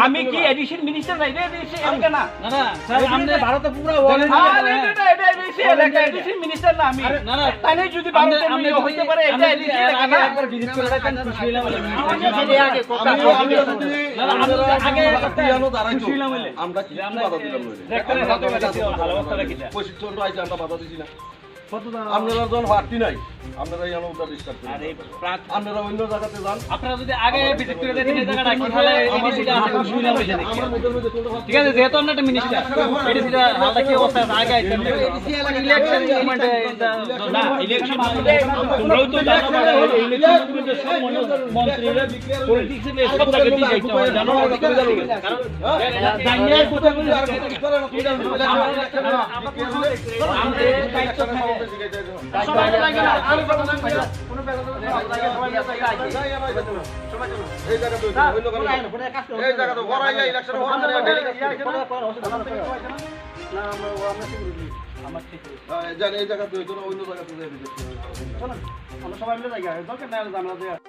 আমি কি addition minister নাই রে দেশে এলাকা না না না স্যার আপনি ভারতে পুরো এটা দেশে এলাকা এডিশন মিনিস্টার না আমি না না তাই যদি ভারতে আমি হইতে পারে এটা এডিশন এলাকা না একবার ভিজিট করে দেখেন খুশি হইলাম আমি আগে কথা আগে জানো দাঁড়াইছো আমরা কি বাধা দিলাম দেখতে ভালো অবস্থা রাখি প্রশিক্ষণ আইছে আমরা বাধা দিছি না আপনারা যখন পার্টি নাই আপনারা জানো ওটা ডিসকাস করেন আরে আপনারা অন্য জায়গাতে যান আপনারা যদি আগে ভিজিট করে দেখেন এই জায়গাটা কি তাহলে এডিসিটা আছে খুশি হইলাম বসে দেখি আমার মধ্যে মধ্যে কোনটা ঠিক আছে যেহেতু আমরা একটা মিনিস্টার এডিসিটা হালটা কি অবস্থা আছে আগে আইতেন ইলেকশন মুভমেন্টে না ইলেকশন আসলে তোমরাও তো জানো না ইলেকশন মুভমেন্টে সব মন্ত্রীরা পলিটিক্সে সব জায়গায় দিয়ে যাইতে হয় জানো কারণ জানিয়ে কথা বলি আর আমাদের দায়িত্ব থাকে সবাই লাগে না আর কোনো এই জায়গা তো এই জায়গা তো বড় আইয়া ইলেকশন হওয়ার জন্য ডেলিগেশন না আমরা ঠিক জানেন এই জায়গা তো অন্য জায়গা তো আমরা সবাই মিলে যাই দরকার নাই আমরা